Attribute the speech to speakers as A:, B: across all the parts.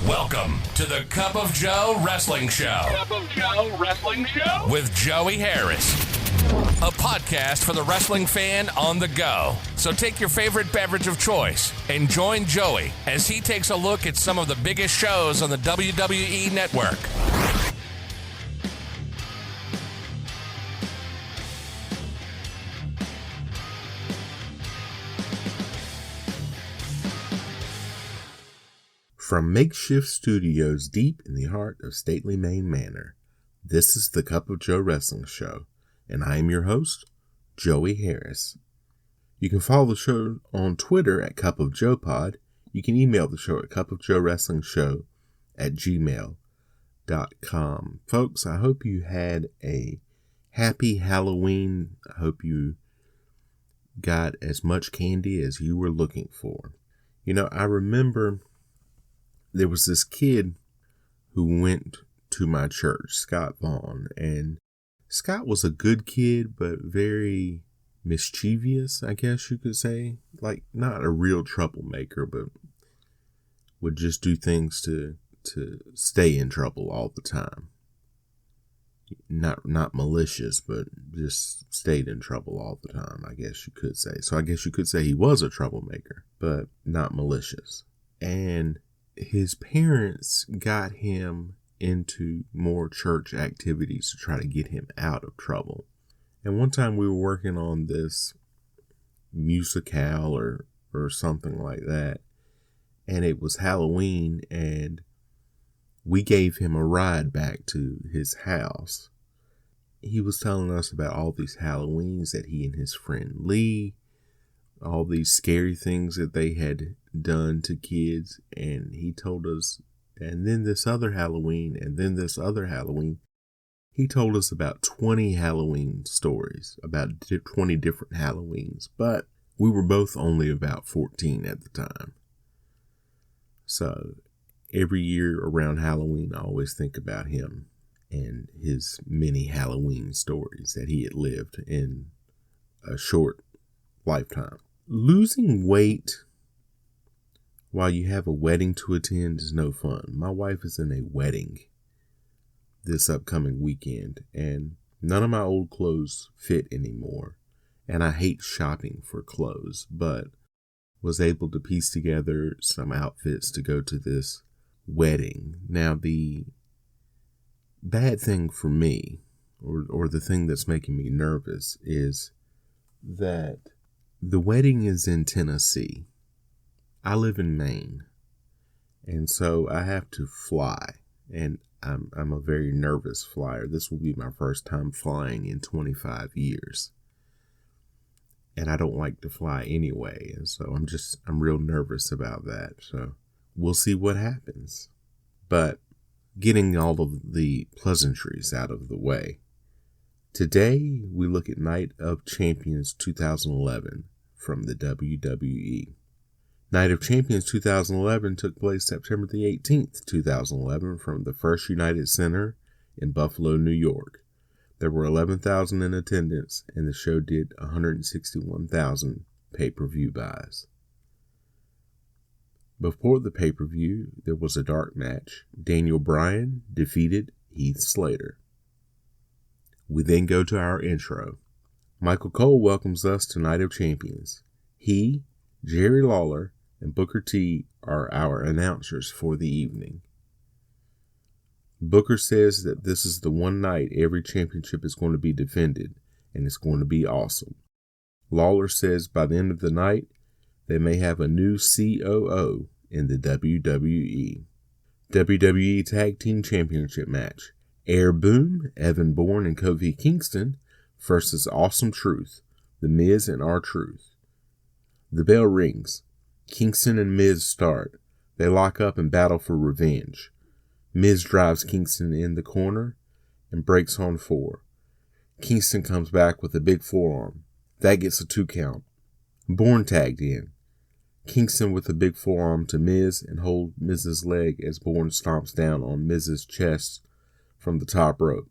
A: Welcome to the Cup of Joe Wrestling Show.
B: Cup of Joe Wrestling Show?
A: With Joey Harris. A podcast for the wrestling fan on the go. So take your favorite beverage of choice and join Joey as he takes a look at some of the biggest shows on the WWE Network.
C: From makeshift studios deep in the heart of stately Maine Manor, this is the Cup of Joe Wrestling Show, and I am your host, Joey Harris. You can follow the show on Twitter at Cup of Joe Pod. You can email the show at cupofjoewrestlingshow@gmail.com. Folks, I hope you had a happy Halloween. I hope you got as much candy as you were looking for. You know, I remember there was this kid who went to my church, Scott Vaughn, and Scott was a good kid, but very mischievous, I guess you could say. Like, not a real troublemaker, but would just do things to stay in trouble all the time. Not malicious, but just stayed in trouble all the time, I guess you could say. So I guess you could say he was a troublemaker, but not malicious. And his parents got him into more church activities to try to get him out of trouble. And one time we were working on this musicale or something like that, and it was Halloween, and we gave him a ride back to his house. He was telling us about all these Halloweens that he and his friend Lee, all these scary things that they had done to kids, and he told us, and then this other Halloween, and then this other Halloween. He told us about 20 Halloween stories, about 20 different Halloweens, but we were both only about 14 at the time. So every year around Halloween, I always think about him and his many Halloween stories that he had lived in a short lifetime. Losing weight while you have a wedding to attend is no fun. My wife is in a wedding this upcoming weekend, and none of my old clothes fit anymore. And I hate shopping for clothes, but was able to piece together some outfits to go to this wedding. Now, the bad thing for me, or the thing that's making me nervous, is that the wedding is in Tennessee. I live in Maine, and so I have to fly, and I'm a very nervous flyer. This will be my first time flying in 25 years, and I don't like to fly anyway, and so I'm real nervous about that. So we'll see what happens. But getting all of the pleasantries out of the way, today we look at Night of Champions 2011 from the WWE. Night of Champions 2011 took place September the 18th, 2011 from the First United Center in Buffalo, New York. There were 11,000 in attendance, and the show did 161,000 pay-per-view buys. Before the pay-per-view, there was a dark match. Daniel Bryan defeated Heath Slater. We then go to our intro. Michael Cole welcomes us to Night of Champions. He, Jerry Lawler, and Booker T are our announcers for the evening. Booker says that this is the one night every championship is going to be defended, and it's going to be awesome. Lawler says by the end of the night, they may have a new COO in the WWE. WWE Tag Team Championship match. Air Boom, Evan Bourne, and Kofi Kingston versus Awesome Truth, The Miz and R-Truth. The bell rings. Kingston and Miz start. They lock up and battle for revenge. Miz drives Kingston in the corner and breaks on 4. Kingston comes back with a big forearm. That gets a 2 count. Bourne tagged in. Kingston with a big forearm to Miz and hold Miz's leg as Bourne stomps down on Miz's chest from the top rope.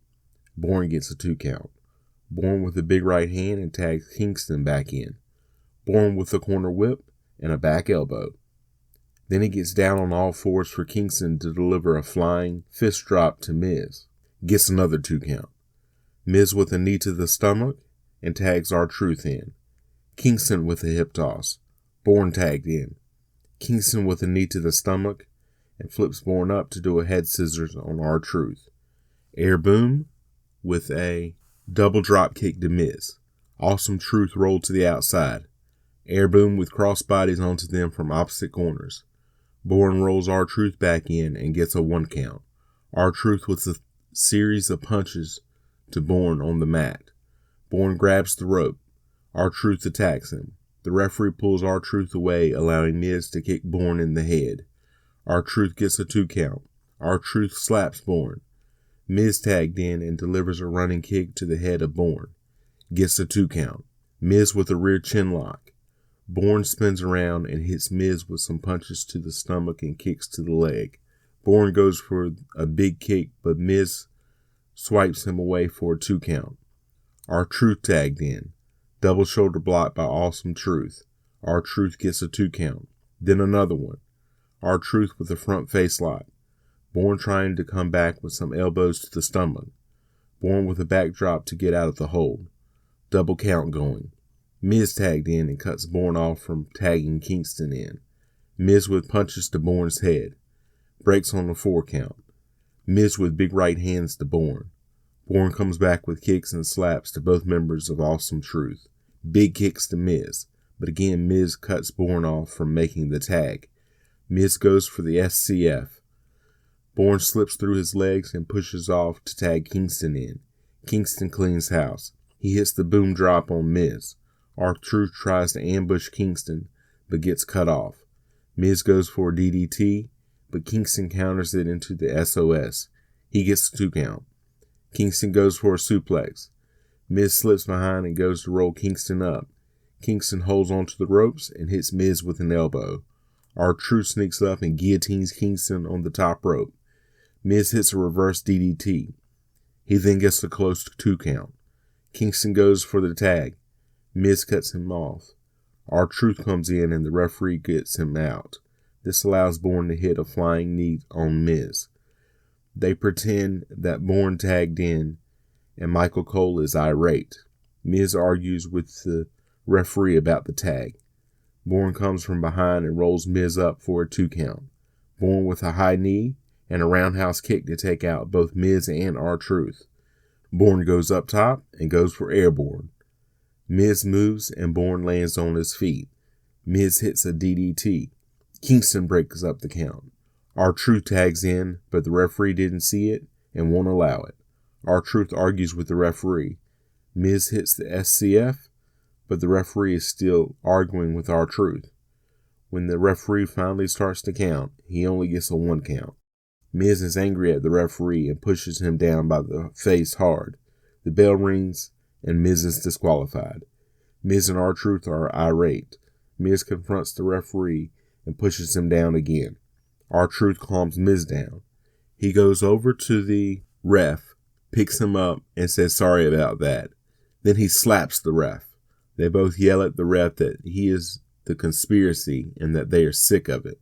C: Bourne gets a 2 count. Bourne with a big right hand and tags Kingston back in. Bourne with a corner whip and a back elbow. Then he gets down on all fours for Kingston to deliver a flying fist drop to Miz. Gets another 2 count. Miz with a knee to the stomach and tags R-Truth in. Kingston with a hip toss. Bourne tagged in. Kingston with a knee to the stomach and flips Bourne up to do a head scissors on R-Truth. Air Boom with a double drop kick to Miz. Awesome Truth rolled to the outside. Air Boom with crossbodies onto them from opposite corners. Bourne rolls R-Truth back in and gets a 1 count. R-Truth with a series of punches to Bourne on the mat. Bourne grabs the rope. R-Truth attacks him. The referee pulls R-Truth away, allowing Miz to kick Bourne in the head. R-Truth gets a 2 count. R-Truth slaps Bourne. Miz tagged in and delivers a running kick to the head of Bourne. Gets a 2 count. Miz with a rear chin lock. Bourne spins around and hits Miz with some punches to the stomach and kicks to the leg. Bourne goes for a big kick, but Miz swipes him away for a 2 count. R-Truth tagged in. Double shoulder block by Awesome Truth. R-Truth gets a 2 count. Then another one. R-Truth with a front face lock. Bourne trying to come back with some elbows to the stomach. Bourne with a backdrop to get out of the hold. Double count going. Miz tagged in and cuts Bourne off from tagging Kingston in. Miz with punches to Bourne's head. Breaks on a 4 count. Miz with big right hands to Bourne. Bourne comes back with kicks and slaps to both members of Awesome Truth. Big kicks to Miz, but again Miz cuts Bourne off from making the tag. Miz goes for the SCF. Bourne slips through his legs and pushes off to tag Kingston in. Kingston cleans house. He hits the boom drop on Miz. R-Truth tries to ambush Kingston, but gets cut off. Miz goes for a DDT, but Kingston counters it into the SOS. He gets a 2 count. Kingston goes for a suplex. Miz slips behind and goes to roll Kingston up. Kingston holds onto the ropes and hits Miz with an elbow. R-Truth sneaks up and guillotines Kingston on the top rope. Miz hits a reverse DDT. He then gets a close 2 count. Kingston goes for the tag. Miz cuts him off. R-Truth comes in and the referee gets him out. This allows Bourne to hit a flying knee on Miz. They pretend that Bourne tagged in and Michael Cole is irate. Miz argues with the referee about the tag. Bourne comes from behind and rolls Miz up for a 2 count. Bourne with a high knee and a roundhouse kick to take out both Miz and R-Truth. Bourne goes up top and goes for airborne. Miz moves and Bourne lands on his feet. Miz hits a DDT. Kingston breaks up the count. R-Truth tags in, but the referee didn't see it and won't allow it. R-Truth argues with the referee. Miz hits the SCF, but the referee is still arguing with R-Truth. When the referee finally starts to count, he only gets a 1 count. Miz is angry at the referee and pushes him down by the face hard. The bell rings and Miz is disqualified. Miz and R-Truth are irate. Miz confronts the referee and pushes him down again. R-Truth calms Miz down. He goes over to the ref, picks him up, and says sorry about that. Then he slaps the ref. They both yell at the ref that he is the conspiracy and that they are sick of it.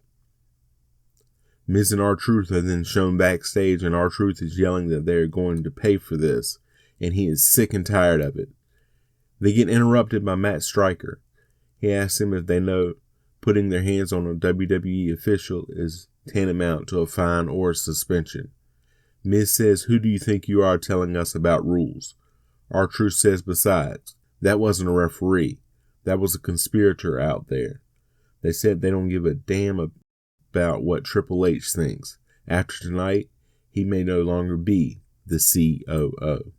C: Miz and R-Truth are then shown backstage and R-Truth is yelling that they are going to pay for this and he is sick and tired of it. They get interrupted by Matt Striker. He asks them if they know putting their hands on a WWE official is tantamount to a fine or a suspension. Miz says, "Who do you think you are telling us about rules?" R-Truth says, "Besides, that wasn't a referee. That was a conspirator out there. They said they don't give a damn about what Triple H thinks. After tonight, he may no longer be the COO."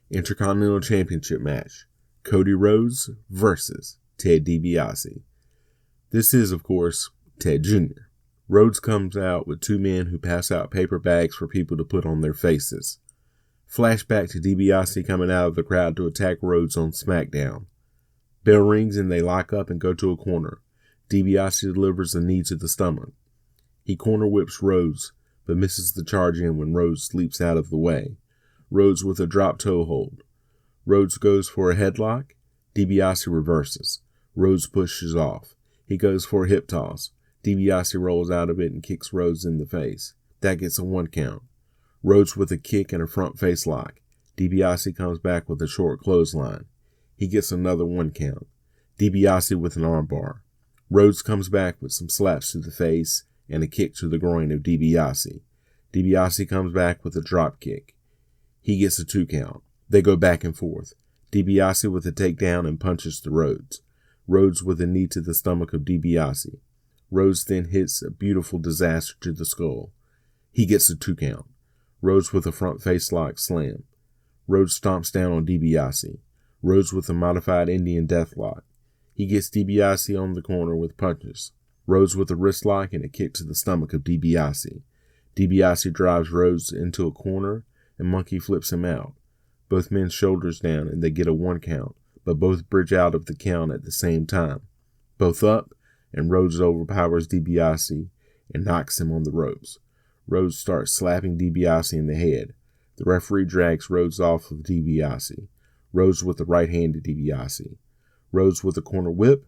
C: Intercontinental Championship match. Cody Rhodes versus Ted DiBiase. This is, of course, Ted Jr. Rhodes comes out with 2 men who pass out paper bags for people to put on their faces. Flashback to DiBiase coming out of the crowd to attack Rhodes on SmackDown. Bell rings and they lock up and go to a corner. DiBiase delivers a knee to the stomach. He corner whips Rhodes, but misses the charge in when Rhodes leaps out of the way. Rhodes with a drop toe hold. Rhodes goes for a headlock. DiBiase reverses. Rhodes pushes off. He goes for a hip toss. DiBiase rolls out of it and kicks Rhodes in the face. That gets a 1 count. Rhodes with a kick and a front face lock. DiBiase comes back with a short clothesline. He gets another 1 count. DiBiase with an armbar. Rhodes comes back with some slaps to the face and a kick to the groin of DiBiase. DiBiase comes back with a drop kick. He gets a 2 count. They go back and forth. DiBiase with a takedown and punches to Rhodes. Rhodes with a knee to the stomach of DiBiase. Rhodes then hits a beautiful disaster to the skull. He gets a 2 count. Rhodes with a front face lock slam. Rhodes stomps down on DiBiase. Rhodes with a modified Indian deathlock. He gets DiBiase on the corner with punches. Rhodes with a wrist lock and a kick to the stomach of DiBiase. DiBiase drives Rhodes into a corner and monkey flips him out. Both men's shoulders down and they get a 1 count, but both bridge out of the count at the same time. Both up, and Rhodes overpowers DiBiase and knocks him on the ropes. Rhodes starts slapping DiBiase in the head. The referee drags Rhodes off of DiBiase. Rhodes with the right hand to DiBiase. Rhodes with a corner whip.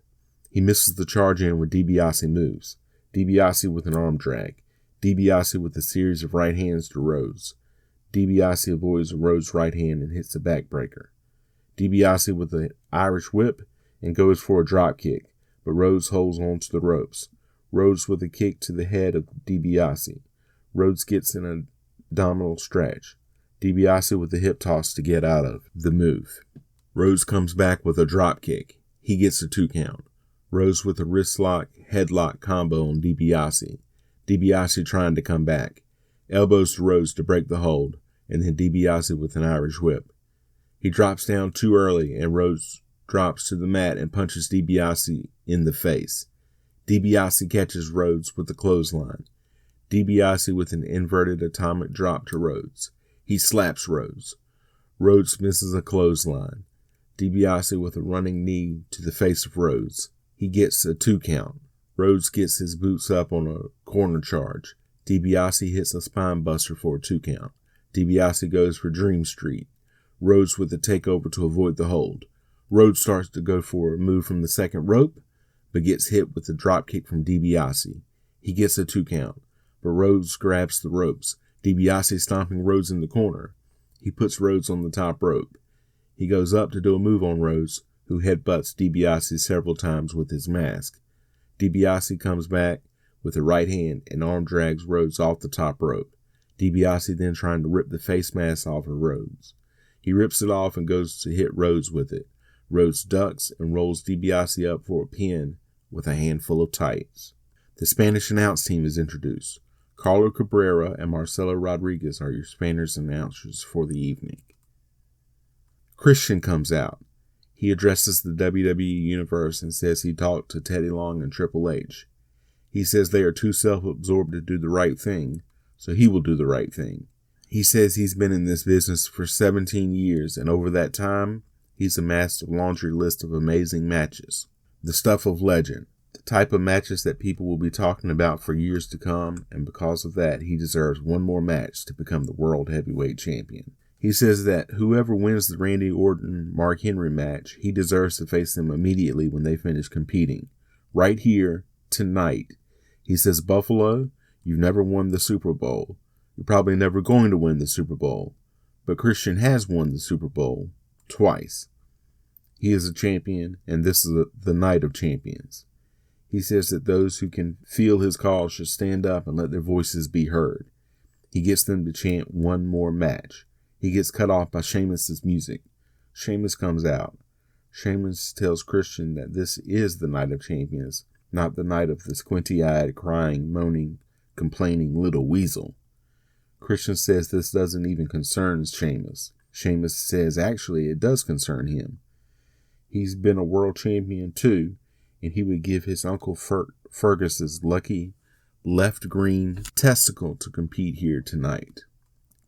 C: He misses the charge in when DiBiase moves. DiBiase with an arm drag. DiBiase with a series of right hands to Rhodes. DiBiase avoids Rhodes' right hand and hits a backbreaker. DiBiase with an Irish whip and goes for a drop kick, but Rhodes holds on to the ropes. Rhodes with a kick to the head of DiBiase. Rhodes gets an abdominal stretch. DiBiase with a hip toss to get out of the move. Rhodes comes back with a drop kick. He gets a 2 count. Rhodes with a wrist lock, headlock combo on DiBiase. DiBiase trying to come back. Elbows to Rhodes to break the hold, and then DiBiase with an Irish whip. He drops down too early, and Rhodes drops to the mat and punches DiBiase in the face. DiBiase catches Rhodes with a clothesline. DiBiase with an inverted atomic drop to Rhodes. He slaps Rhodes. Rhodes misses a clothesline. DiBiase with a running knee to the face of Rhodes. He gets a 2 count. Rhodes gets his boots up on a corner charge. DiBiase hits a spine buster for a 2 count. DiBiase goes for Dream Street. Rhodes with a takeover to avoid the hold. Rhodes starts to go for a move from the second rope, but gets hit with a drop kick from DiBiase. He gets a 2 count, but Rhodes grabs the ropes. DiBiase stomping Rhodes in the corner. He puts Rhodes on the top rope. He goes up to do a move on Rhodes, who headbutts DiBiase several times with his mask. DiBiase comes back with a right hand and arm drags Rhodes off the top rope. DiBiase then trying to rip the face mask off of Rhodes. He rips it off and goes to hit Rhodes with it. Rhodes ducks and rolls DiBiase up for a pin with a handful of tights. The Spanish announce team is introduced. Carlo Cabrera and Marcelo Rodriguez are your Spanish announcers for the evening. Christian comes out. He addresses the WWE Universe and says he talked to Teddy Long and Triple H. He says they are too self-absorbed to do the right thing, so he will do the right thing. He says he's been in this business for 17 years, and over that time, he's amassed a laundry list of amazing matches. The stuff of legend. The type of matches that people will be talking about for years to come, and because of that, he deserves one more match to become the World Heavyweight Champion. He says that whoever wins the Randy Orton-Mark Henry match, he deserves to face them immediately when they finish competing. Right here, tonight. He says, Buffalo, you've never won the Super Bowl. You're probably never going to win the Super Bowl. But Christian has won the Super Bowl twice. He is a champion, and this is the night of champions. He says that those who can feel his call should stand up and let their voices be heard. He gets them to chant one more match. He gets cut off by Sheamus' music. Sheamus comes out. Sheamus tells Christian that this is the night of champions, not the night of the squinty-eyed, crying, moaning, complaining little weasel. Christian says this doesn't even concern Sheamus. Sheamus says actually it does concern him. He's been a world champion too, and he would give his Uncle Fergus's lucky left green testicle to compete here tonight.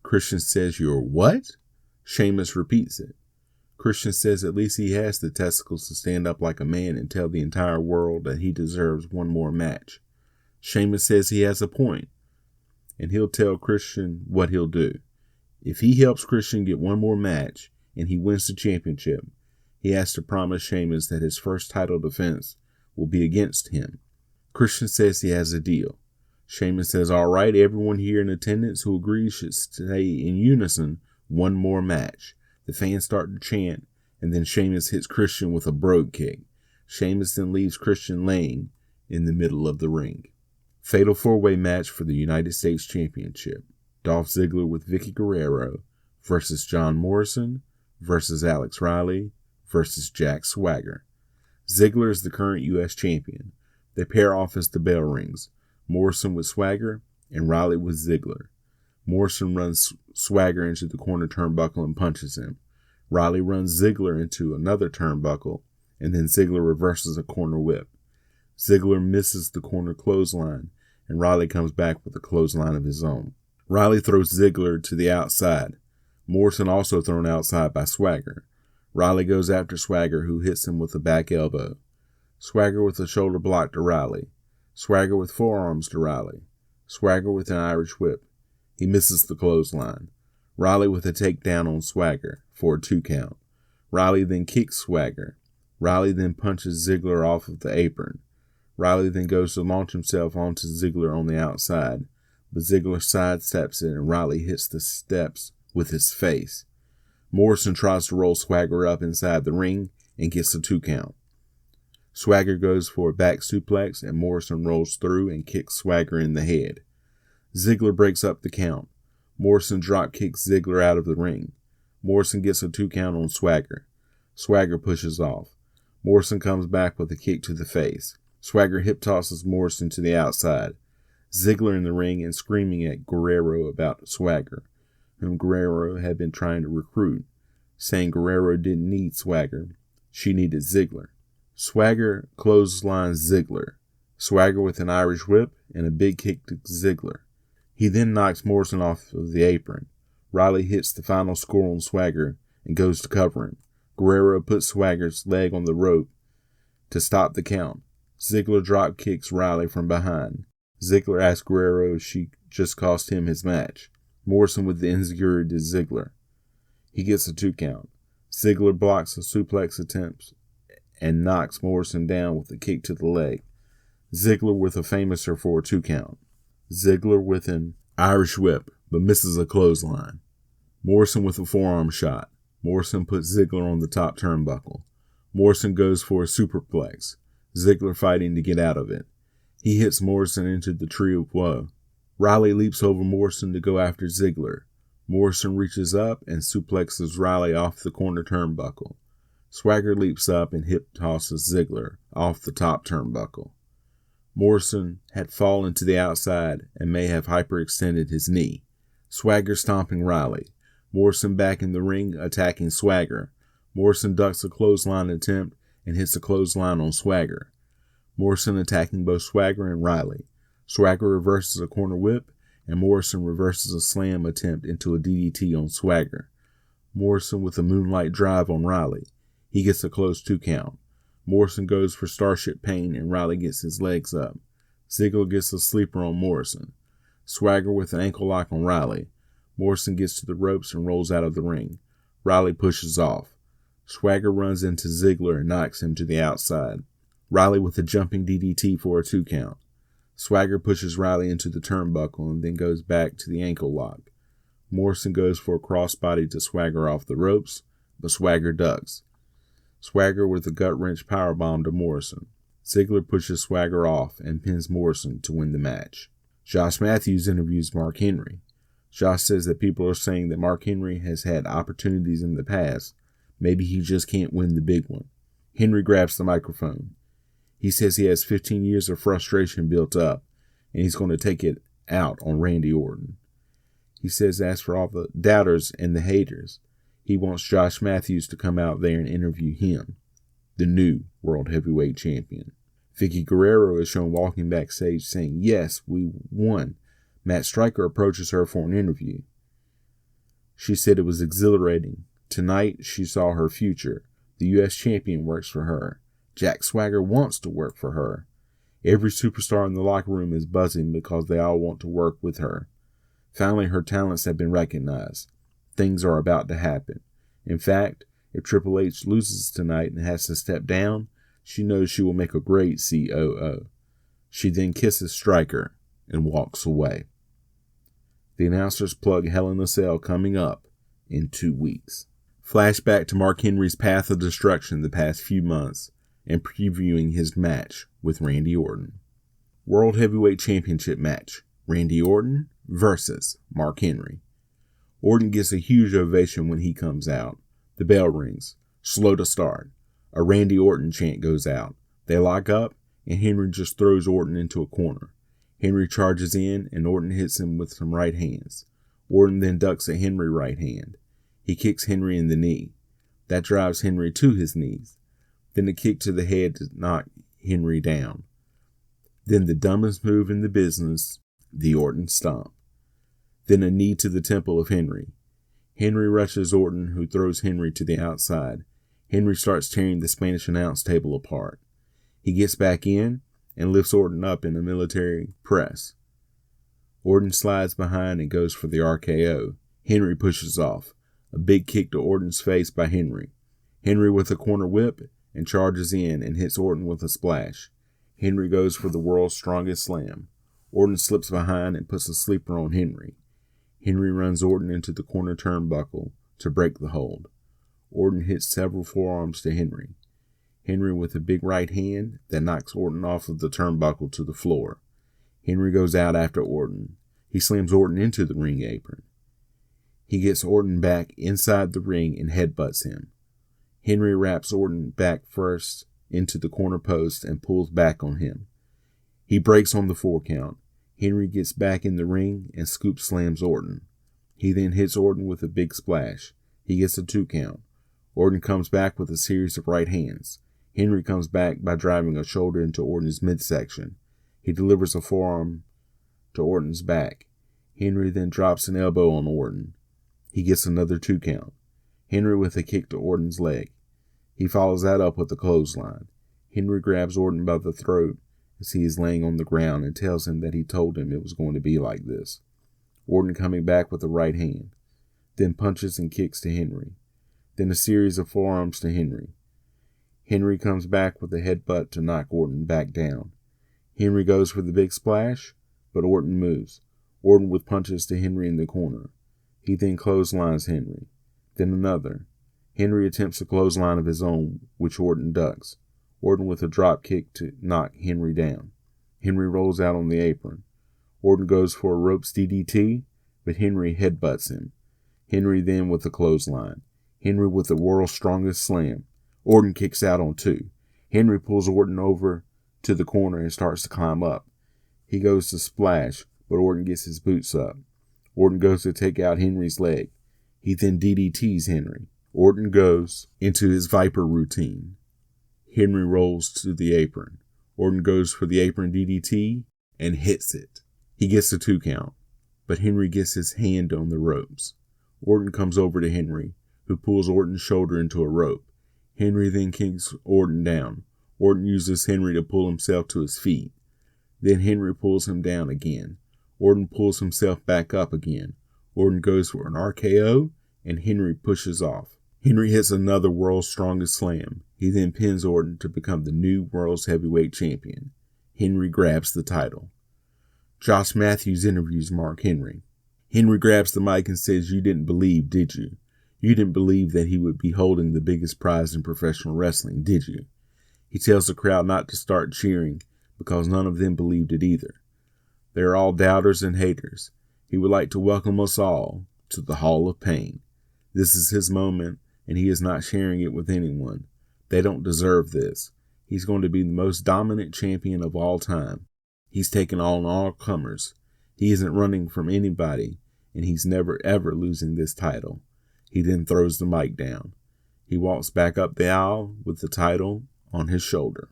C: Christian says, "You're what?" Sheamus repeats it. Christian says at least he has the testicles to stand up like a man and tell the entire world that he deserves one more match. Sheamus says he has a point, and he'll tell Christian what he'll do. If he helps Christian get one more match and he wins the championship, he has to promise Sheamus that his first title defense will be against him. Christian says he has a deal. Sheamus says, all right, everyone here in attendance who agrees should stay in unison one more match. The fans start to chant, and then Sheamus hits Christian with a brogue kick. Sheamus then leaves Christian laying in the middle of the ring. Fatal 4-way match for the United States Championship. Dolph Ziggler with Vicky Guerrero versus John Morrison versus Alex Riley versus Jack Swagger. Ziggler is the current U.S. champion. They pair off as the bell rings. Morrison with Swagger and Riley with Ziggler. Morrison runs Swagger into the corner turnbuckle and punches him. Riley runs Ziggler into another turnbuckle, and then Ziggler reverses a corner whip. Ziggler misses the corner clothesline, and Riley comes back with a clothesline of his own. Riley throws Ziggler to the outside. Morrison also thrown outside by Swagger. Riley goes after Swagger, who hits him with a back elbow. Swagger with a shoulder block to Riley. Swagger with forearms to Riley. Swagger with an Irish whip. He misses the clothesline. Riley with a takedown on Swagger for a 2 count. Riley then kicks Swagger. Riley then punches Ziggler off of the apron. Riley then goes to launch himself onto Ziggler on the outside, but Ziggler sidesteps it and Riley hits the steps with his face. Morrison tries to roll Swagger up inside the ring and gets a 2 count. Swagger goes for a back suplex and Morrison rolls through and kicks Swagger in the head. Ziggler breaks up the count. Morrison drop kicks Ziggler out of the ring. Morrison gets a 2 count on Swagger. Swagger pushes off. Morrison comes back with a kick to the face. Swagger hip tosses Morrison to the outside. Ziggler in the ring and screaming at Guerrero about Swagger, whom Guerrero had been trying to recruit, saying Guerrero didn't need Swagger, she needed Ziggler. Swagger clotheslines Ziggler. Swagger with an Irish whip and a big kick to Ziggler. He then knocks Morrison off of the apron. Riley hits the final score on Swagger and goes to cover him. Guerrero puts Swagger's leg on the rope to stop the count. Ziggler drop kicks Riley from behind. Ziggler asks Guerrero if she just cost him his match. Morrison with the enziguri to Ziggler. He gets a 2 count. Ziggler blocks a suplex attempt and knocks Morrison down with a kick to the leg. Ziggler with a famouser for a 2 count. Ziggler with an Irish whip, but misses a clothesline. Morrison with a forearm shot. Morrison puts Ziggler on the top turnbuckle. Morrison goes for a superplex. Ziggler fighting to get out of it. He hits Morrison into the tree of woe. Riley leaps over Morrison to go after Ziggler. Morrison reaches up and suplexes Riley off the corner turnbuckle. Swagger leaps up and hip tosses Ziggler off the top turnbuckle. Morrison had fallen to the outside and may have hyperextended his knee. Swagger stomping Riley. Morrison back in the ring attacking Swagger. Morrison ducks a clothesline attempt and hits a clothesline on Swagger. Morrison attacking both Swagger and Riley. Swagger reverses a corner whip and Morrison reverses a slam attempt into a DDT on Swagger. Morrison with a moonlight drive on Riley. He gets a close 2 count. Morrison goes for Starship Pain and Riley gets his legs up. Ziggler gets a sleeper on Morrison. Swagger with an ankle lock on Riley. Morrison gets to the ropes and rolls out of the ring. Riley pushes off. Swagger runs into Ziggler and knocks him to the outside. Riley with a jumping DDT for a 2 count. Swagger pushes Riley into the turnbuckle and then goes back to the ankle lock. Morrison goes for a crossbody to Swagger off the ropes, but Swagger ducks. Swagger with a gut-wrench powerbomb to Morrison. Ziggler pushes Swagger off and pins Morrison to win the match. Josh Matthews interviews Mark Henry. Josh says that people are saying that Mark Henry has had opportunities in the past. Maybe he just can't win the big one. Henry grabs the microphone. He says he has 15 years of frustration built up, and he's going to take it out on Randy Orton. He says as for all the doubters and the haters, he wants Josh Matthews to come out there and interview him, the new World Heavyweight Champion. Vicky Guerrero is shown walking backstage saying, "Yes, we won." Matt Striker approaches her for an interview. She said it was exhilarating. Tonight, she saw her future. The U.S. champion works for her. Jack Swagger wants to work for her. Every superstar in the locker room is buzzing because they all want to work with her. Finally, her talents have been recognized. Things are about to happen. In fact, if Triple H loses tonight and has to step down, she knows she will make a great COO. She then kisses Stryker and walks away. The announcers plug Hell in a Cell coming up in 2 weeks. Flashback to Mark Henry's path of destruction the past few months and previewing his match with Randy Orton. World Heavyweight Championship match. Randy Orton versus Mark Henry. Orton gets a huge ovation when he comes out. The bell rings. Slow to start. A Randy Orton chant goes out. They lock up, and Henry just throws Orton into a corner. Henry charges in, and Orton hits him with some right hands. Orton then ducks a Henry right hand. He kicks Henry in the knee. That drives Henry to his knees. Then a kick to the head to knock Henry down. Then the dumbest move in the business, the Orton stomp. Then a knee to the temple of Henry. Henry rushes Orton, who throws Henry to the outside. Henry starts tearing the Spanish announce table apart. He gets back in and lifts Orton up in a military press. Orton slides behind and goes for the RKO. Henry pushes off. A big kick to Orton's face by Henry. Henry with a corner whip and charges in and hits Orton with a splash. Henry goes for the world's strongest slam. Orton slips behind and puts a sleeper on Henry. Henry runs Orton into the corner turnbuckle to break the hold. Orton hits several forearms to Henry. Henry with a big right hand that knocks Orton off of the turnbuckle to the floor. Henry goes out after Orton. He slams Orton into the ring apron. He gets Orton back inside the ring and headbutts him. Henry wraps Orton back first into the corner post and pulls back on him. He breaks on the 4 count. Henry gets back in the ring and scoop slams Orton. He then hits Orton with a big splash. He gets a 2 count. Orton comes back with a series of right hands. Henry comes back by driving a shoulder into Orton's midsection. He delivers a forearm to Orton's back. Henry then drops an elbow on Orton. He gets another 2 count. Henry with a kick to Orton's leg. He follows that up with a clothesline. Henry grabs Orton by the throat as he is laying on the ground and tells him that he told him it was going to be like this. Orton coming back with a right hand, then punches and kicks to Henry, then a series of forearms to Henry. Henry comes back with a headbutt to knock Orton back down. Henry goes for the big splash, but Orton moves. Orton with punches to Henry in the corner. He then clotheslines Henry. Then another. Henry attempts a clothesline of his own, which Orton ducks. Orton with a drop kick to knock Henry down. Henry rolls out on the apron. Orton goes for a ropes DDT, but Henry headbutts him. Henry then with a clothesline. Henry with the world's strongest slam. Orton kicks out on 2. Henry pulls Orton over to the corner and starts to climb up. He goes to splash, but Orton gets his boots up. Orton goes to take out Henry's leg. He then DDTs Henry. Orton goes into his Viper routine. Henry rolls to the apron. Orton goes for the apron DDT and hits it. He gets a 2 count, but Henry gets his hand on the ropes. Orton comes over to Henry, who pulls Orton's shoulder into a rope. Henry then kicks Orton down. Orton uses Henry to pull himself to his feet. Then Henry pulls him down again. Orton pulls himself back up again. Orton goes for an RKO, and Henry pushes off. Henry hits another world's strongest slam. He then pins Orton to become the new world's heavyweight champion. Henry grabs the title. Josh Matthews interviews Mark Henry. Henry grabs the mic and says, "You didn't believe, did you? You didn't believe that he would be holding the biggest prize in professional wrestling, did you?" He tells the crowd not to start cheering because none of them believed it either. They are all doubters and haters. He would like to welcome us all to the Hall of Pain. This is his moment, and he is not sharing it with anyone. They don't deserve this. He's going to be the most dominant champion of all time. He's taken on all comers. He isn't running from anybody, and he's never ever losing this title. He then throws the mic down. He walks back up the aisle with the title on his shoulder.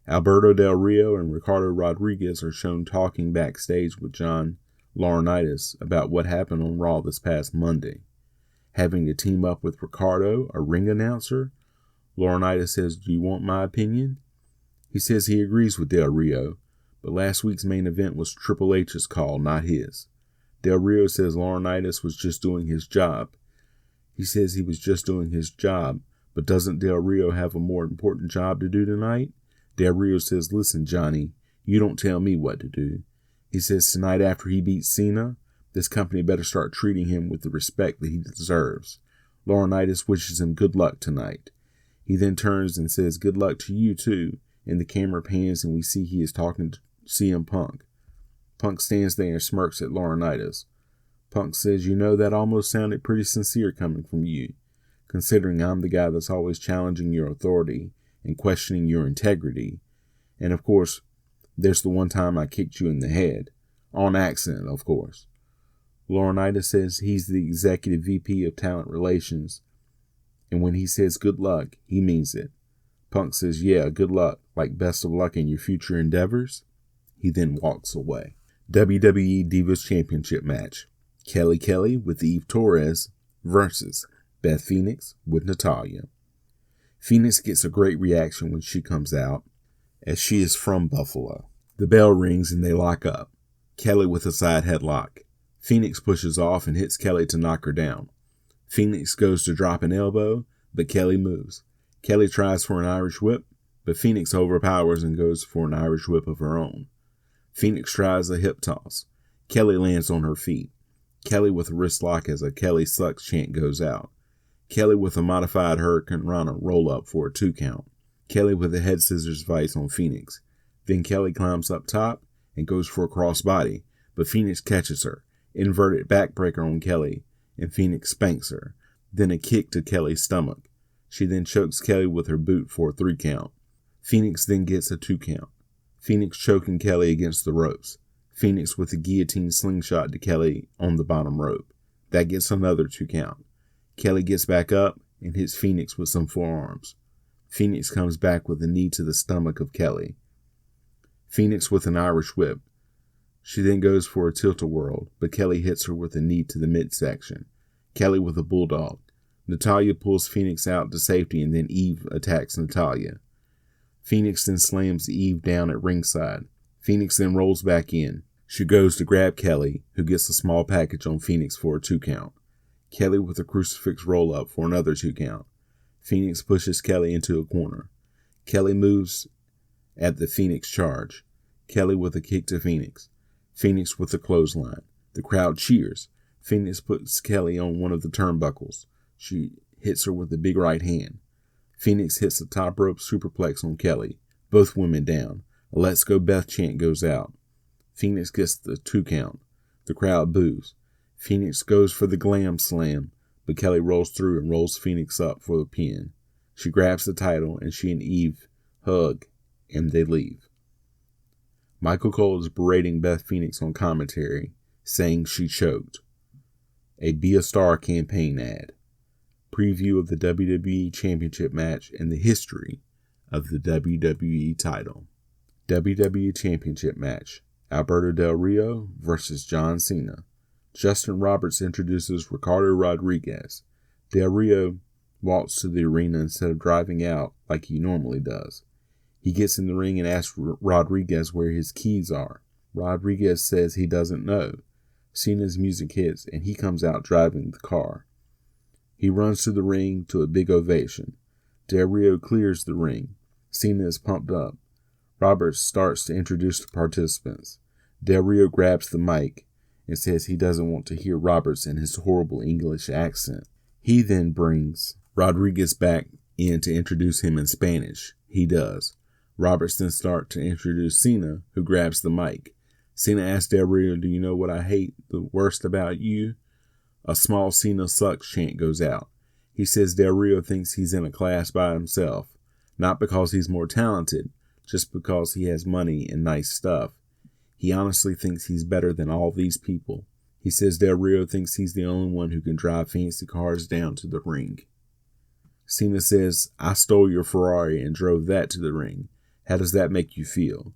C: Alberto Del Rio and Ricardo Rodriguez are shown talking backstage with John Laurinaitis about what happened on Raw this past Monday. Having to team up with Ricardo, a ring announcer, Laurinaitis says, "Do you want my opinion?" He says he agrees with Del Rio, but last week's main event was Triple H's call, not his. Del Rio says Laurinaitis was just doing his job. He says he was just doing his job, but doesn't Del Rio have a more important job to do tonight? Del Rio says, "Listen, Johnny, you don't tell me what to do." He says tonight after he beats Cena, this company better start treating him with the respect that he deserves. Laurinaitis wishes him good luck tonight. He then turns and says, "Good luck to you too," and the camera pans and we see he is talking to CM Punk. Punk stands there and smirks at Laurinaitis. Punk says, "You know, that almost sounded pretty sincere coming from you, considering I'm the guy that's always challenging your authority and questioning your integrity. And of course, there's the one time I kicked you in the head. On accident, of course." Laurinaitis says he's the executive VP of talent relations, and when he says good luck, he means it. Punk says, "Yeah, good luck, like best of luck in your future endeavors." He then walks away. WWE Divas Championship match. Kelly with Eve Torres versus Beth Phoenix with Natalya. Phoenix gets a great reaction when she comes out, as she is from Buffalo. The bell rings and they lock up. Kelly with a side headlock. Phoenix pushes off and hits Kelly to knock her down. Phoenix goes to drop an elbow, but Kelly moves. Kelly tries for an Irish whip, but Phoenix overpowers and goes for an Irish whip of her own. Phoenix tries a hip toss. Kelly lands on her feet. Kelly with a wrist lock as a "Kelly sucks" chant goes out. Kelly with a modified Hurricane Rana roll up for a 2 count. Kelly with a head scissors vice on Phoenix. Then Kelly climbs up top and goes for a crossbody, but Phoenix catches her. Inverted backbreaker on Kelly, and Phoenix spanks her. Then a kick to Kelly's stomach. She then chokes Kelly with her boot for a 3 count. Phoenix then gets a 2 count. Phoenix choking Kelly against the ropes. Phoenix with a guillotine slingshot to Kelly on the bottom rope. That gets another 2 count. Kelly gets back up and hits Phoenix with some forearms. Phoenix comes back with a knee to the stomach of Kelly. Phoenix with an Irish whip. She then goes for a tilt-a-whirl, but Kelly hits her with a knee to the midsection. Kelly with a bulldog. Natalya pulls Phoenix out to safety and then Eve attacks Natalya. Phoenix then slams Eve down at ringside. Phoenix then rolls back in. She goes to grab Kelly, who gets a small package on Phoenix for a 2 count. Kelly with a crucifix roll-up for another 2 count. Phoenix pushes Kelly into a corner. Kelly moves at the Phoenix charge. Kelly with a kick to Phoenix. Phoenix with a clothesline. The crowd cheers. Phoenix puts Kelly on one of the turnbuckles. She hits her with a big right hand. Phoenix hits the top rope superplex on Kelly. Both women down. A "Let's Go Beth" chant goes out. Phoenix gets the 2 count. The crowd boos. Phoenix goes for the glam slam, but Kelly rolls through and rolls Phoenix up for the pin. She grabs the title and she and Eve hug and they leave. Michael Cole is berating Beth Phoenix on commentary, saying she choked. A Be a Star campaign ad. Preview of the WWE Championship match and the history of the WWE title. WWE Championship match. Albert Del Rio versus John Cena. Justin Roberts introduces Ricardo Rodriguez. Del Rio walks to the arena instead of driving out like he normally does. He gets in the ring and asks Rodriguez where his keys are. Rodriguez says he doesn't know. Cena's music hits and he comes out driving the car. He runs to the ring to a big ovation. Del Rio clears the ring. Cena is pumped up. Roberts starts to introduce the participants. Del Rio grabs the mic and says he doesn't want to hear Roberts in his horrible English accent. He then brings Rodriguez back in to introduce him in Spanish. He does. Roberts then starts to introduce Cena, who grabs the mic. Cena asks Del Rio, "Do you know what I hate the worst about you?" A small "Cena sucks" chant goes out. He says Del Rio thinks he's in a class by himself, not because he's more talented, just because he has money and nice stuff. He honestly thinks he's better than all these people. He says Del Rio thinks he's the only one who can drive fancy cars down to the ring. Cena says, "I stole your Ferrari and drove that to the ring. How does that make you feel?"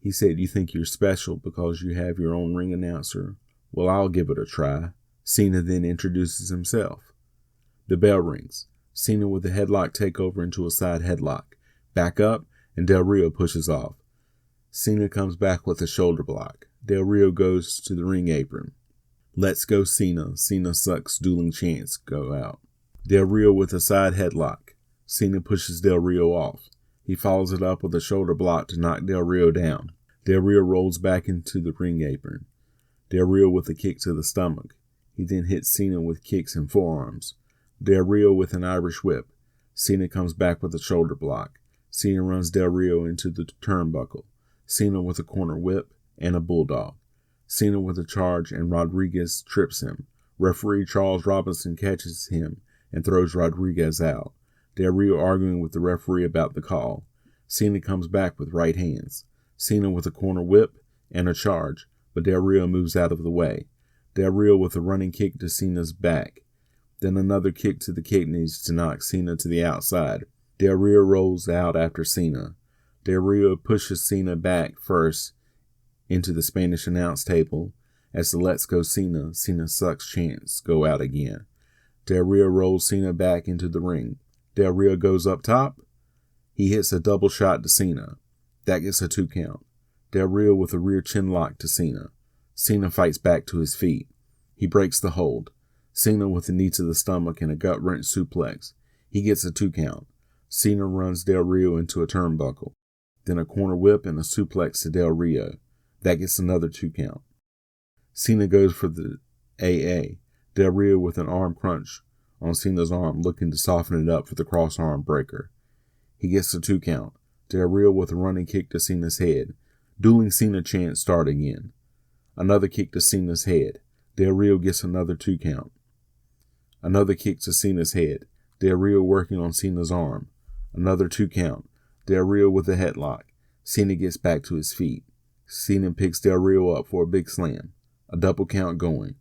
C: He said, "You think you're special because you have your own ring announcer? Well, I'll give it a try." Cena then introduces himself. The bell rings. Cena with a headlock takeover into a side headlock. Back up, and Del Rio pushes off. Cena comes back with a shoulder block. Del Rio goes to the ring apron. "Let's go Cena. Cena sucks" dueling chants go out. Del Rio with a side headlock. Cena pushes Del Rio off. He follows it up with a shoulder block to knock Del Rio down. Del Rio rolls back into the ring apron. Del Rio with a kick to the stomach. He then hits Cena with kicks and forearms. Del Rio with an Irish whip. Cena comes back with a shoulder block. Cena runs Del Rio into the turnbuckle. Cena with a corner whip and a bulldog. Cena with a charge and Rodriguez trips him. Referee Charles Robinson catches him and throws Rodriguez out. Del Rio arguing with the referee about the call. Cena comes back with right hands. Cena with a corner whip and a charge, but Del Rio moves out of the way. Del Rio with a running kick to Cena's back. Then another kick to the kidneys to knock Cena to the outside. Del Rio rolls out after Cena. Del Rio pushes Cena back first into the Spanish announce table. As the Let's Go Cena sucks chants go out again. Del Rio rolls Cena back into the ring. Del Rio goes up top. He hits a double shot to Cena. That gets a 2 count. Del Rio with a rear chin lock to Cena. Cena fights back to his feet. He breaks the hold. Cena with a knee to the stomach and a gut-wrench suplex. He gets a 2 count. Cena runs Del Rio into a turnbuckle. Then a corner whip and a suplex to Del Rio. That gets another 2 count. Cena goes for the AA. Del Rio with an arm crunch on Cena's arm, looking to soften it up for the cross-arm breaker. He gets a 2 count. Del Rio with a running kick to Cena's head. Dueling Cena chants start again. Another kick to Cena's head. Del Rio gets another 2 count. Another kick to Cena's head. Del Rio working on Cena's arm. Another 2 count. Del Rio with a headlock. Cena gets back to his feet. Cena picks Del Rio up for a big slam. A double count going.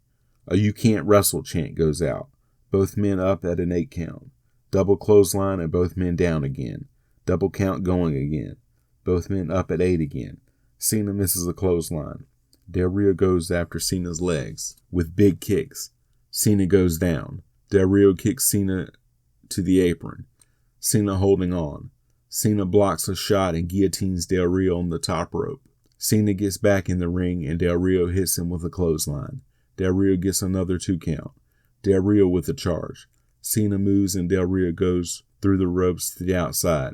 C: A "you can't wrestle" chant goes out. Both men up at an 8 count. Double clothesline and both men down again. Double count going again. Both men up at 8 again. Cena misses a clothesline. Del Rio goes after Cena's legs with big kicks. Cena goes down. Del Rio kicks Cena to the apron. Cena holding on. Cena blocks a shot and guillotines Del Rio on the top rope. Cena gets back in the ring and Del Rio hits him with a clothesline. Del Rio gets another 2 count. Del Rio with a charge. Cena moves and Del Rio goes through the ropes to the outside.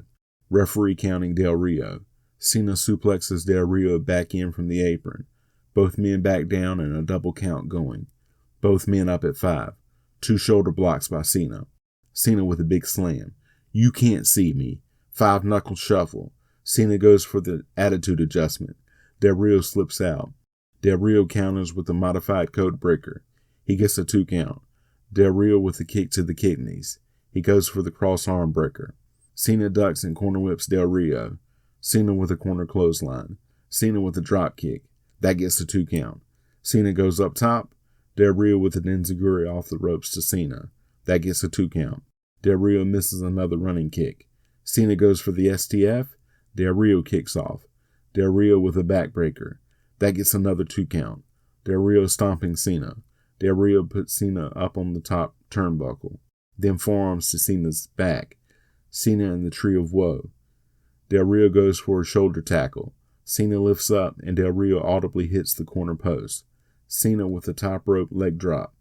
C: Referee counting Del Rio. Cena suplexes Del Rio back in from the apron. Both men back down and a double count going. Both men up at 5. 2 shoulder blocks by Cena. Cena with a big slam. "You can't see me." 5 knuckle shuffle. Cena goes for the attitude adjustment. Del Rio slips out. Del Rio counters with a modified code breaker. He gets a 2 count. Del Rio with a kick to the kidneys. He goes for the cross arm breaker. Cena ducks and corner whips Del Rio. Cena with a corner clothesline. Cena with a drop kick. That gets a 2 count. Cena goes up top. Del Rio with an enziguri off the ropes to Cena. That gets a 2 count. Del Rio misses another running kick. Cena goes for the STF. Del Rio kicks off. Del Rio with a backbreaker. That gets another 2 count. Del Rio stomping Cena. Del Rio puts Cena up on the top turnbuckle. Then forearms to Cena's back. Cena and the Tree of Woe. Del Rio goes for a shoulder tackle. Cena lifts up and Del Rio audibly hits the corner post. Cena with a top rope leg drop.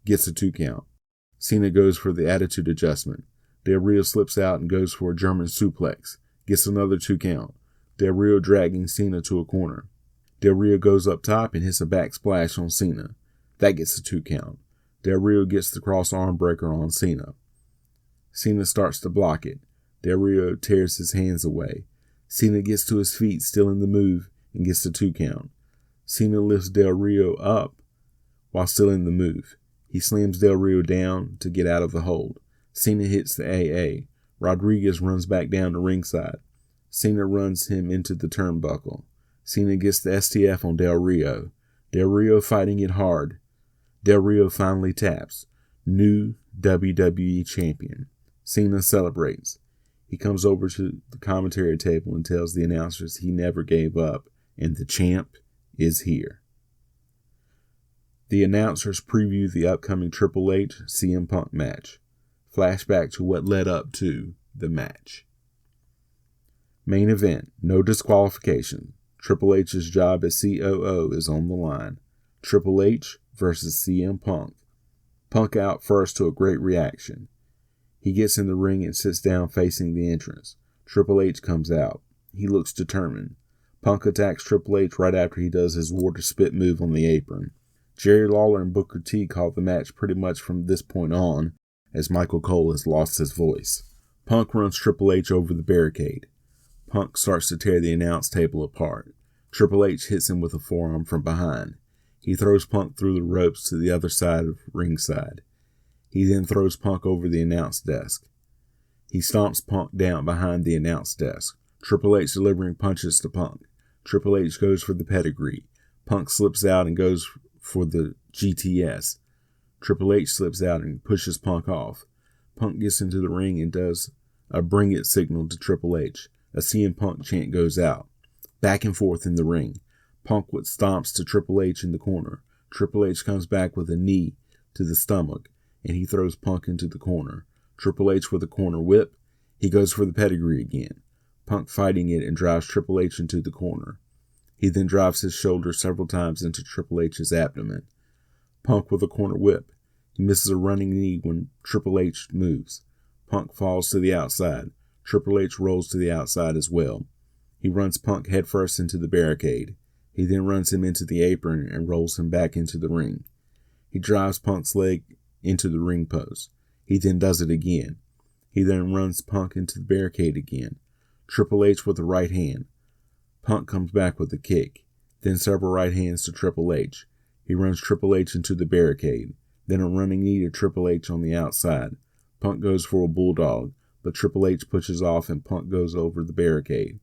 C: Gets a 2 count. Cena goes for the attitude adjustment. Del Rio slips out and goes for a German suplex. Gets another 2 count. Del Rio dragging Cena to a corner. Del Rio goes up top and hits a back splash on Cena. That gets a 2 count. Del Rio gets the cross arm breaker on Cena. Cena starts to block it. Del Rio tears his hands away. Cena gets to his feet, still in the move, and gets a 2 count. Cena lifts Del Rio up while still in the move. He slams Del Rio down to get out of the hold. Cena hits the AA. Rodriguez runs back down to ringside. Cena runs him into the turnbuckle. Cena gets the STF on Del Rio. Del Rio fighting it hard. Del Rio finally taps. New WWE champion. Cena celebrates. He comes over to the commentary table and tells the announcers he never gave up and the champ is here. The announcers preview the upcoming Triple H CM Punk match. Flashback to what led up to the match. Main event, no disqualification. Triple H's job as COO is on the line. Triple H versus CM Punk. Punk out first to a great reaction. He gets in the ring and sits down facing the entrance. Triple H comes out. He looks determined. Punk attacks Triple H right after he does his water spit move on the apron. Jerry Lawler and Booker T call the match pretty much from this point on, as Michael Cole has lost his voice. Punk runs Triple H over the barricade. Punk starts to tear the announce table apart. Triple H hits him with a forearm from behind. He throws Punk through the ropes to the other side of ringside. He then throws Punk over the announce desk. He stomps Punk down behind the announce desk. Triple H delivering punches to Punk. Triple H goes for the pedigree. Punk slips out and goes for the GTS. Triple H slips out and pushes Punk off. Punk gets into the ring and does a bring it signal to Triple H. A CM Punk chant goes out. Back and forth in the ring. Punk with stomps to Triple H in the corner. Triple H comes back with a knee to the stomach, and he throws Punk into the corner. Triple H with a corner whip. He goes for the pedigree again. Punk fighting it and drives Triple H into the corner. He then drives his shoulder several times into Triple H's abdomen. Punk with a corner whip. He misses a running knee when Triple H moves. Punk falls to the outside. Triple H rolls to the outside as well. He runs Punk headfirst into the barricade. He then runs him into the apron and rolls him back into the ring. He drives Punk's leg into the ring post. He then does it again. He then runs Punk into the barricade again. Triple H with the right hand. Punk comes back with a kick. Then several right hands to Triple H. He runs Triple H into the barricade. Then a running knee to Triple H on the outside. Punk goes for a bulldog, but Triple H pushes off and Punk goes over the barricade.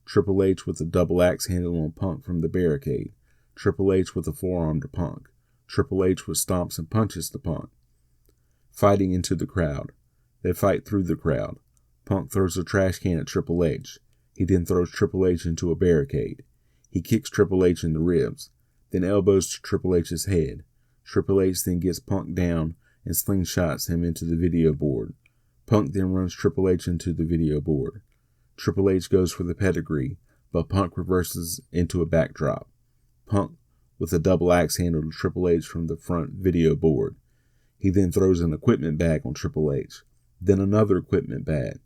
C: Triple H with a double axe handle on Punk from the barricade. Triple H with a forearm to Punk. Triple H with stomps and punches to Punk. Fighting into the crowd. They fight through the crowd. Punk throws a trash can at Triple H. He then throws Triple H into a barricade. He kicks Triple H in the ribs, then elbows to Triple H's head. Triple H then gets Punk down and slingshots him into the video board. Punk then runs Triple H into the video board. Triple H goes for the pedigree, but Punk reverses into a backdrop. Punk with a double axe handle to Triple H from the front video board. He then throws an equipment bag on Triple H, then another equipment bag.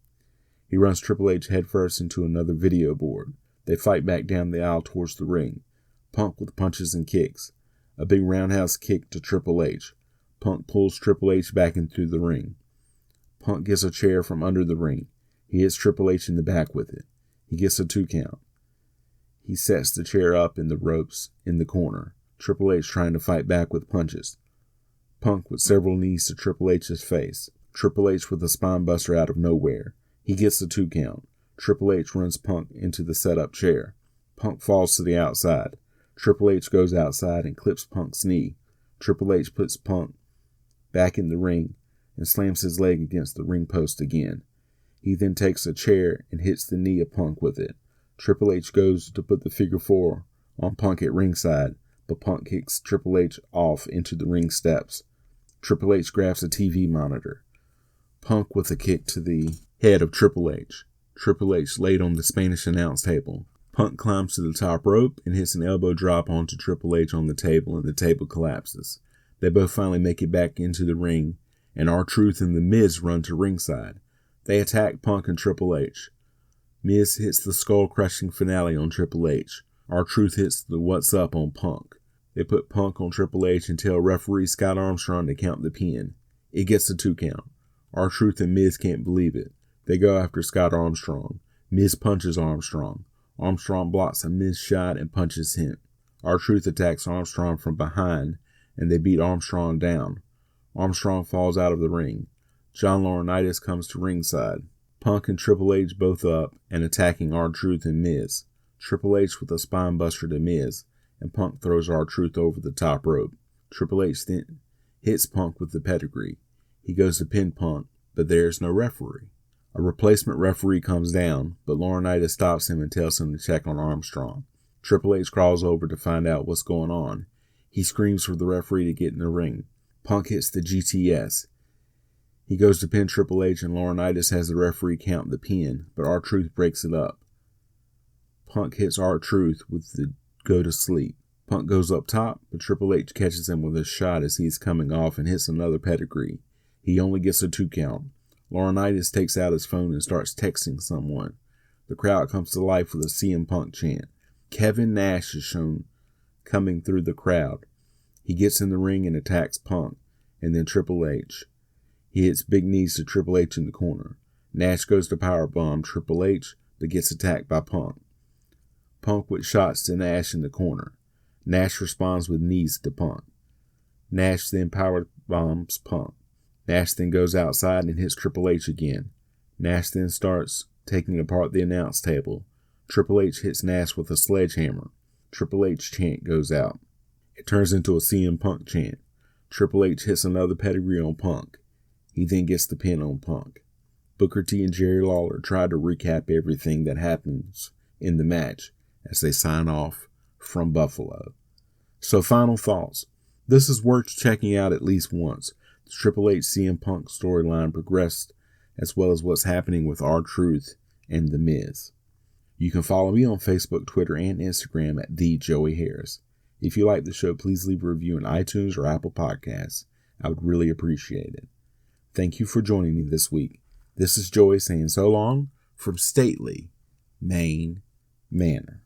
C: He runs Triple H headfirst into another video board. They fight back down the aisle towards the ring. Punk with punches and kicks. A big roundhouse kick to Triple H. Punk pulls Triple H back into the ring. Punk gets a chair from under the ring. He hits Triple H in the back with it. He gets a 2 count. He sets the chair up in the ropes in the corner. Triple H trying to fight back with punches. Punk with several knees to Triple H's face. Triple H with a spine buster out of nowhere. He gets a 2 count. Triple H runs Punk into the setup chair. Punk falls to the outside. Triple H goes outside and clips Punk's knee. Triple H puts Punk back in the ring and slams his leg against the ring post again. He then takes a chair and hits the knee of Punk with it. Triple H goes to put the figure 4 on Punk at ringside, but Punk kicks Triple H off into the ring steps. Triple H grabs a TV monitor. Punk with a kick to the head of Triple H. Triple H laid on the Spanish announce table. Punk climbs to the top rope and hits an elbow drop onto Triple H on the table, and the table collapses. They both finally make it back into the ring, and R-Truth and The Miz run to ringside. They attack Punk and Triple H. Miz hits the skull-crushing finale on Triple H. R-Truth hits the what's up on Punk. They put Punk on Triple H and tell referee Scott Armstrong to count the pin. It gets a 2 count. R-Truth and Miz can't believe it. They go after Scott Armstrong. Miz punches Armstrong. Armstrong blocks a Miz shot and punches him. R-Truth attacks Armstrong from behind, and they beat Armstrong down. Armstrong falls out of the ring. John Laurinaitis comes to ringside. Punk and Triple H both up and attacking R-Truth and Miz. Triple H with a spine buster to Miz, and Punk throws R-Truth over the top rope. Triple H then hits Punk with the pedigree. He goes to pin Punk, but there is no referee. A replacement referee comes down, but Laurinaitis stops him and tells him to check on Armstrong. Triple H crawls over to find out what's going on. He screams for the referee to get in the ring. Punk hits the GTS. He goes to pin Triple H, and Laurinaitis has the referee count the pin, but R-Truth breaks it up. Punk hits R-Truth with the go to sleep. Punk goes up top, but Triple H catches him with a shot as he's coming off and hits another pedigree. He only gets a 2 count. Laurinaitis takes out his phone and starts texting someone. The crowd comes to life with a CM Punk chant. Kevin Nash is shown coming through the crowd. He gets in the ring and attacks Punk, and then Triple H. He hits big knees to Triple H in the corner. Nash goes to powerbomb Triple H, but gets attacked by Punk. Punk with shots to Nash in the corner. Nash responds with knees to Punk. Nash then powerbombs Punk. Nash then goes outside and hits Triple H again. Nash then starts taking apart the announce table. Triple H hits Nash with a sledgehammer. Triple H chant goes out. It turns into a CM Punk chant. Triple H hits another pedigree on Punk. He then gets the pin on Punk. Booker T and Jerry Lawler try to recap everything that happens in the match as they sign off from Buffalo. So final thoughts. This is worth checking out at least once. The Triple H CM Punk storyline progressed, as well as what's happening with R-Truth and The Miz. You can follow me on Facebook, Twitter, and Instagram at @TheJoeyHarris. If you like the show, please leave a review on iTunes or Apple Podcasts. I would really appreciate it. Thank you for joining me this week. This is Joey saying so long from stately Maine Manor.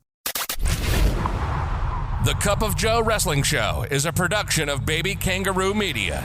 A: The Cup of Joe Wrestling Show is a production of Baby Kangaroo Media.